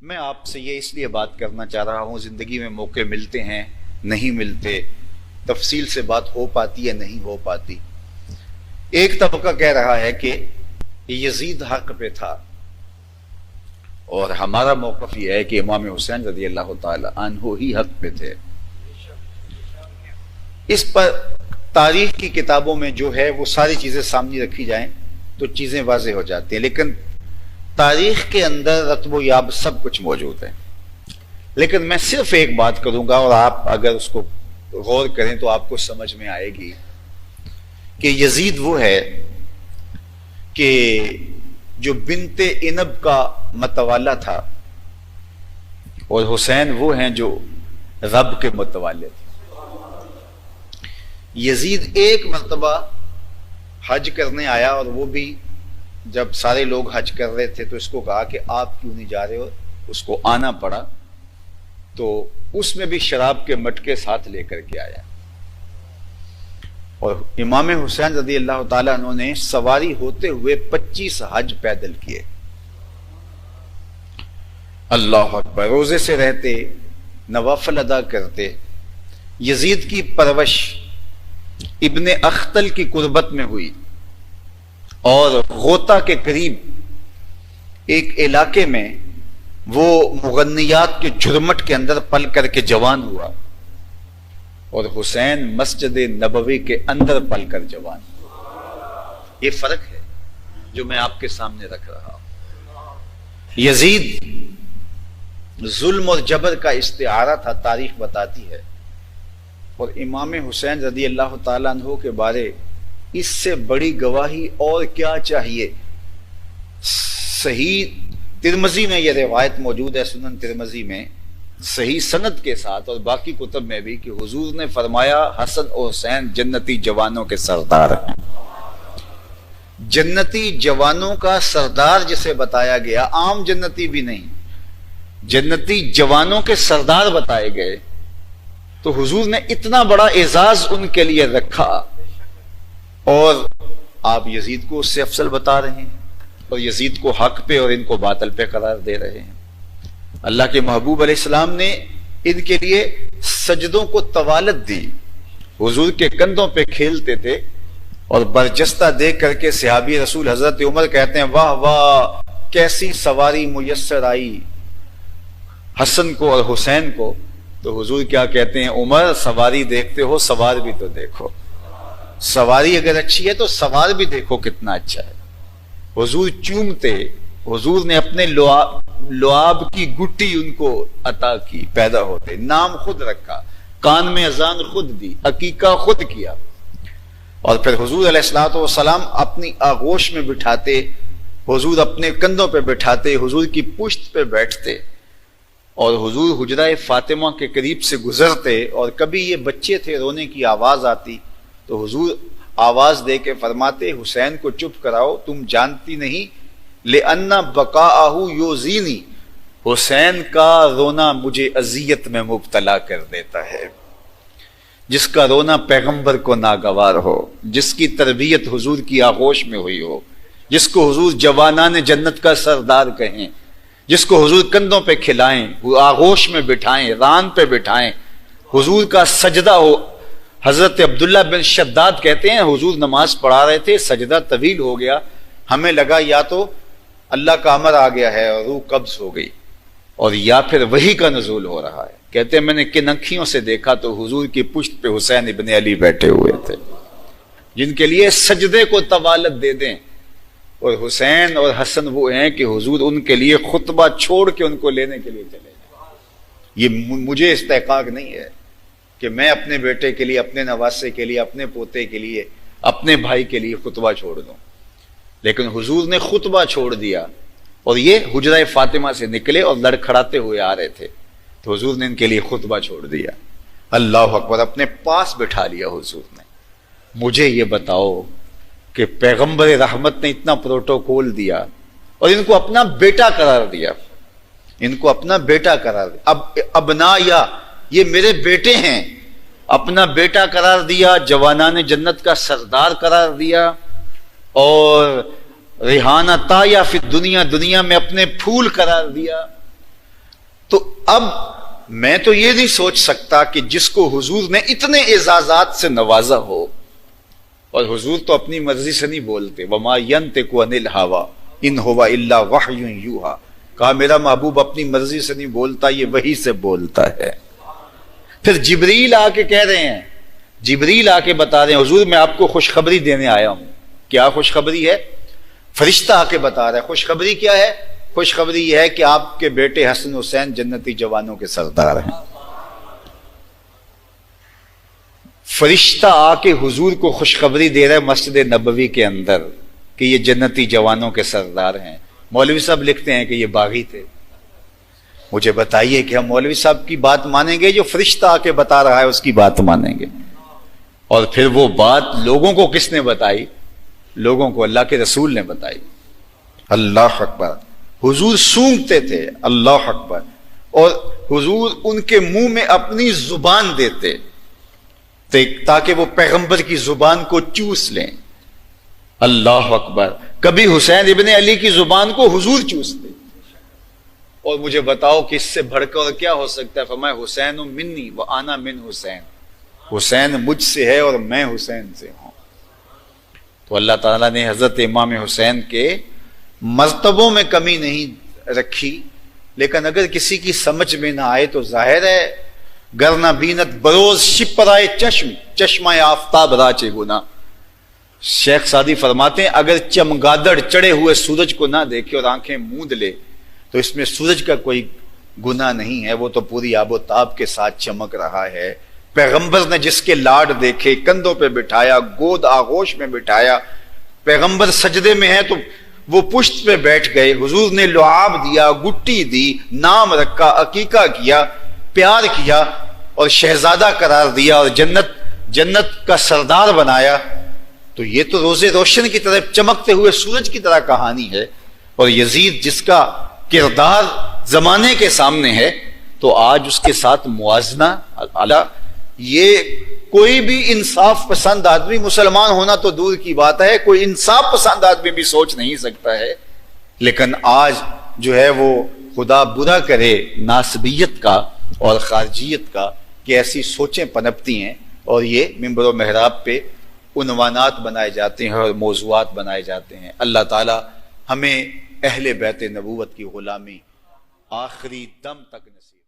میں آپ سے یہ اس لیے بات کرنا چاہ رہا ہوں، زندگی میں موقع ملتے ہیں نہیں ملتے، تفصیل سے بات ہو پاتی ہے نہیں ہو پاتی۔ ایک طبقہ کہہ رہا ہے کہ یزید حق پہ تھا، اور ہمارا موقف یہ ہے کہ امام حسین رضی اللہ تعالی عنہ ہی حق پہ تھے۔ اس پر تاریخ کی کتابوں میں جو ہے وہ ساری چیزیں سامنے رکھی جائیں تو چیزیں واضح ہو جاتی ہیں، لیکن تاریخ کے اندر رتب و یاب سب کچھ موجود ہے۔ لیکن میں صرف ایک بات کروں گا، اور آپ اگر اس کو غور کریں تو آپ کو سمجھ میں آئے گی کہ یزید وہ ہے کہ جو بنت انب کا متوالا تھا، اور حسین وہ ہیں جو رب کے متوالے تھے۔ یزید ایک مرتبہ حج کرنے آیا، اور وہ بھی جب سارے لوگ حج کر رہے تھے تو اس کو کہا کہ آپ کیوں نہیں جا رہے ہو، اس کو آنا پڑا، تو اس میں بھی شراب کے مٹکے ساتھ لے کر کے آیا۔ اور امام حسین رضی اللہ تعالیٰ عنہ نے سواری ہوتے ہوئے 25 حج پیدل کیے۔ اللہ اکبر، روزے سے رہتے، نوافل ادا کرتے۔ یزید کی پرورش ابن اختل کی قربت میں ہوئی، اور غوطہ کے قریب ایک علاقے میں وہ مغنیات کے جھرمٹ کے اندر پل کر کے جوان ہوا، اور حسین مسجد نبوی کے اندر پل کر جوان ہوا۔ یہ فرق ہے جو میں آپ کے سامنے رکھ رہا ہوں۔ یزید ظلم اور جبر کا استعارہ تھا، تاریخ بتاتی ہے، اور امام حسین رضی اللہ تعالیٰ عنہ کے بارے اس سے بڑی گواہی اور کیا چاہیے۔ صحیح ترمذی میں یہ روایت موجود ہے، سنن ترمذی میں صحیح سند کے ساتھ، اور باقی کتب میں بھی، کہ حضور نے فرمایا حسن اور حسین جنتی جوانوں کے سردار ہیں۔ جنتی جوانوں کا سردار جسے بتایا گیا، عام جنتی بھی نہیں، جنتی جوانوں کے سردار بتائے گئے، تو حضور نے اتنا بڑا اعزاز ان کے لیے رکھا، اور آپ یزید کو اس سے افضل بتا رہے ہیں، اور یزید کو حق پہ اور ان کو باطل پہ قرار دے رہے ہیں۔ اللہ کے محبوب علیہ السلام نے ان کے لیے سجدوں کو طوالت دی، حضور کے کندھوں پہ کھیلتے تھے، اور برجستہ دیکھ کر کے صحابی رسول حضرت عمر کہتے ہیں، واہ واہ کیسی سواری میسر آئی حسن کو اور حسین کو۔ تو حضور کیا کہتے ہیں، عمر سواری دیکھتے ہو، سوار بھی تو دیکھو۔ سواری اگر اچھی ہے تو سوار بھی دیکھو کتنا اچھا ہے۔ حضور چومتے، حضور نے اپنے لعاب کی گٹی ان کو عطا کی، پیدا ہوتے، نام خود رکھا، کان میں اذان خود دی، عقیقہ خود کیا، اور پھر حضور علیہ الصلوۃ والسلام اپنی آغوش میں بٹھاتے، حضور اپنے کندھوں پہ بٹھاتے، حضور کی پشت پہ بیٹھتے، اور حضور حجرہ فاطمہ کے قریب سے گزرتے، اور کبھی یہ بچے تھے، رونے کی آواز آتی تو حضور آواز دے کے فرماتے، حسین کو چپ کراؤ، تم جانتی نہیں لِأَنَّ بَقَاءَهُ يُؤْذِينِي، حسین کا رونا مجھے اذیت میں مبتلا کر دیتا ہے۔ جس کا رونا پیغمبر کو ناگوار ہو، جس کی تربیت حضور کی آغوش میں ہوئی ہو، جس کو حضور جوانان جنت کا سردار کہیں، جس کو حضور کندھوں پہ کھلائیں، آغوش میں بٹھائیں، ران پہ بٹھائیں، حضور کا سجدہ ہو۔ حضرت عبداللہ بن شداد کہتے ہیں، حضور نماز پڑھا رہے تھے، سجدہ طویل ہو گیا، ہمیں لگا یا تو اللہ کا امر آ گیا ہے اور روح قبض ہو گئی، اور یا پھر وحی کا نزول ہو رہا ہے۔ کہتے ہیں میں نے کن انکھیوں سے دیکھا تو حضور کی پشت پہ حسین ابن علی بیٹھے ہوئے تھے، جن کے لیے سجدے کو طوالت دے دیں، اور حسین اور حسن وہ ہیں کہ حضور ان کے لیے خطبہ چھوڑ کے ان کو لینے کے لیے چلے جائیں۔ یہ مجھے استحقاق نہیں ہے کہ میں اپنے بیٹے کے لیے، اپنے نواسے کے لیے، اپنے پوتے کے لیے، اپنے بھائی کے لیے خطبہ چھوڑ دوں، لیکن حضور نے خطبہ چھوڑ دیا، اور یہ حجرہ فاطمہ سے نکلے اور لڑکھڑاتے ہوئے آ رہے تھے، تو حضور نے ان کے لیے خطبہ چھوڑ دیا۔ اللہ اکبر، اپنے پاس بٹھا لیا حضور نے۔ مجھے یہ بتاؤ کہ پیغمبر رحمت نے اتنا پروٹوکول دیا، اور ان کو اپنا بیٹا قرار دیا، ان کو اپنا بیٹا قرار دیا۔ ابنا یا یہ میرے بیٹے ہیں، اپنا بیٹا قرار دیا، جوانان جنت کا سردار قرار دیا، اور ریحانہ طایہ فی دنیا، دنیا میں اپنے پھول قرار دیا، تو اب میں تو یہ نہیں سوچ سکتا کہ جس کو حضور نے اتنے اعزازات سے نوازا ہو، اور حضور تو اپنی مرضی سے نہیں بولتے، وما ينطق عن الهوى ان هو الا وحی یوحی، کہا میرا محبوب اپنی مرضی سے نہیں بولتا، یہ وحی سے بولتا ہے۔ پھر جبریل آ کے کہہ رہے ہیں، جبریل آ کے بتا رہے ہیں حضور میں آپ کو خوشخبری دینے آیا ہوں۔ کیا خوشخبری ہے؟ فرشتہ آ کے بتا رہا ہے خوشخبری کیا ہے؟ خوشخبری یہ ہے کہ آپ کے بیٹے حسن حسین جنتی جوانوں کے سردار ہیں۔ فرشتہ آ کے حضور کو خوشخبری دے رہا ہے مسجد نبوی کے اندر کہ یہ جنتی جوانوں کے سردار ہیں۔ مولوی صاحب لکھتے ہیں کہ یہ باغی تھے۔ مجھے بتائیے کہ ہم مولوی صاحب کی بات مانیں گے جو فرشتہ آ کے بتا رہا ہے اس کی بات مانیں گے؟ اور پھر وہ بات لوگوں کو کس نے بتائی؟ لوگوں کو اللہ کے رسول نے بتائی۔ اللہ اکبر۔ حضور سونگتے تھے، اللہ اکبر، اور حضور ان کے منہ میں اپنی زبان دیتے تاکہ وہ پیغمبر کی زبان کو چوس لیں۔ اللہ اکبر۔ کبھی حسین ابن علی کی زبان کو حضور چوستے۔ اور مجھے بتاؤ کہ اس سے بڑھ کر کیا ہو سکتا ہے؟ فرمایا حسین منی و انا من حسین، حسین مجھ سے ہے اور میں حسین سے ہوں۔ تو اللہ تعالیٰ نے حضرت امام حسین کے مرتبوں میں کمی نہیں رکھی، لیکن اگر کسی کی سمجھ میں نہ آئے تو ظاہر ہے گر نہ بینت بروز شپرائے چشم چشمہ آفتاب راچے گنا۔ شیخ سعدی فرماتے ہیں اگر چمگادڑ چڑھے ہوئے سورج کو نہ دیکھے اور آنکھیں موند لے تو اس میں سورج کا کوئی گناہ نہیں ہے، وہ تو پوری آب و تاب کے ساتھ چمک رہا ہے۔ پیغمبر نے جس کے لاڈ دیکھے، کندھوں پہ بٹھایا، گود آغوش میں بٹھایا، پیغمبر سجدے میں ہے تو وہ پشت پہ بیٹھ گئے، حضور نے لعاب دیا، گٹی دی، نام رکھا، عقیقہ کیا، پیار کیا اور شہزادہ قرار دیا اور جنت کا سردار بنایا۔ تو یہ تو روز روشن کی طرح چمکتے ہوئے سورج کی طرح کہانی ہے۔ اور یزید جس کا کردار زمانے کے سامنے ہے تو آج اس کے ساتھ موازنہ یہ کوئی بھی انصاف پسند آدمی، مسلمان ہونا تو دور کی بات ہے، کوئی انصاف پسند آدمی بھی سوچ نہیں سکتا ہے۔ لیکن آج جو ہے وہ خدا برا کرے ناسبیت کا اور خارجیت کا کہ ایسی سوچیں پنپتی ہیں اور یہ منبر و محراب پہ عنوانات بنائے جاتے ہیں اور موضوعات بنائے جاتے ہیں۔ اللہ تعالی ہمیں اہل بیت نبوت کی غلامی آخری دم تک نصیب